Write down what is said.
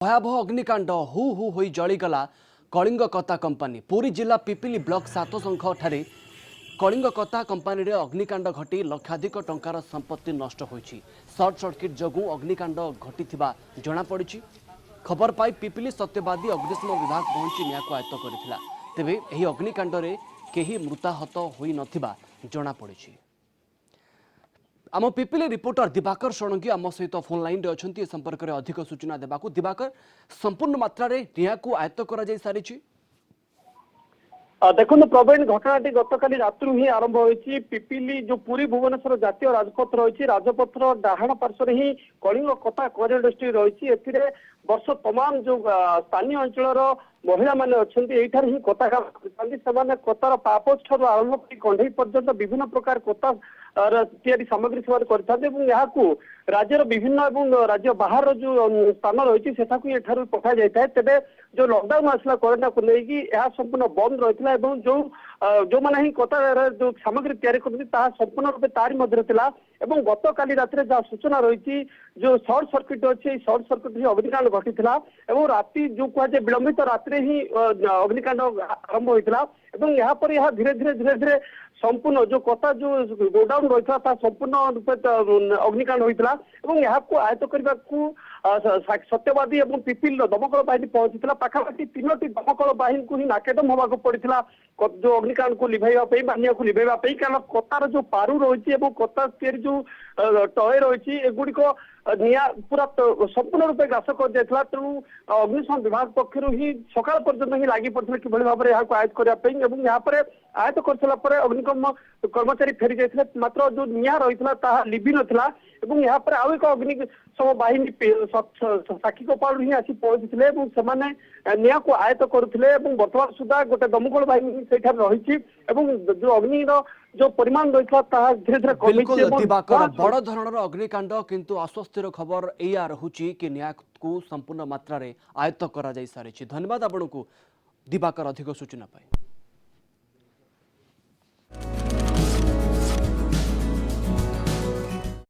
भयावह अग्निकांड who who होई जलीगला कलिंग कता कंपानी पुरी जिला पिपिली ब्लॉक 7 संख ठारे कलिंग कता कंपानी रे अग्निकांड घटी लक्षाधिक टंकार संपत्ति नष्ट होईछि। सर्ट सर्किट जगू अग्निकांड घटिथिबा जणा पड़िछि। खबर पाई पिपिली सत्यवादी अग्निशम विभाग पहुंची निया को आयत्त करथिला। तेबे एही अग्निकांड रे केही मृताहत होई नथिबा जणा पड़िछि। आम पिपिली रिपोर्टर दिवाकर षणंगी आम सहित फोन लाइन रे अछंती संपर्क में अधिक सूचना देबाकू। दिवाकर, संपूर्ण मात्रा रे निया को आयत्त करा जाय सारिछि। देखो प्रवीण घटनाटी गतकाली रात्रु ही आरंभ होती। पिपिली जो पुरी भुवनेश्वर जातीय राजपथ रही राजपथर डाहाण पार्श्वर ही कलिंग कता कोर इंडस्ट्री रही। वर्ष तमाम जो स्थानीय अंचल महिला माने अच्छा ही कता काम कतार पापोच ठार आरंभ कर कंढई पर्यंत विभिन्न प्रकार कता तैयारी सामग्री से राज्यर विभिन्न राज्य बाहर जो स्थान रही से पठा जाए। तेरे जो लॉकडाउन आसला कोरोना को लेकिन संपूर्ण बंद रही जो मैंने ही कतार जो सामग्री तैयारी कर संपूर्ण रूप तारी गत काली रात जहाँ सूचना रही जो सर्ट सर्किट अच्छे सर्ट सर्किट ही अग्निकांड घटी राति जो कहुए विलंबित रात्रि ही अग्निकांड आरंभ होता यहाँ पर यह धीरे धीरे धीरे धीरे संपूर्ण जो कथा जो गोडाउन रही संपूर्ण रूप अग्निकांड होता यहाँ को आयत्त करने को सत्यवादी और पिपिल दमकल बाहिनी पहुंची पाखापाखि 3टी दमकल बाहिनी को ही नाकेदम होगा पड़ा जो अग्निकांड को लिभाई बानिया को लिभाई कारण कतार जो पारु रही कता जो टय रही एगुड़िक निया पूरा संपूर्ण रूप ग्रास कर जाता। तेणु अग्निशम विभाग पक्षर ही सकाल पर्यटन ही लगी पड़े कि भाव में यहाँ आयत्त करने यहाँ पर आयत्त कर अग्निशम कर्मचारी फेरी जाते मात्र जो निया रही लिभि नाला यहाँ पर आउ एक अग्निशम बाहिनी साक्षी कपाल ही आसी पहुंची से निया को आयत्त करुले बर्तमान सुधा गोटे दमकल बाहिनी से रही जो अग्नि जो परिमाण रही धीरे धीरे बड़ धरणर अग्निकांड किंतु आश्वस्तिर खबर एया रहुची कि निया को संपूर्ण मात्रा रे आयत्त करा जाय सारिछि। धन्यवाद आपनको दिवाकर अधिक सूचना पाई।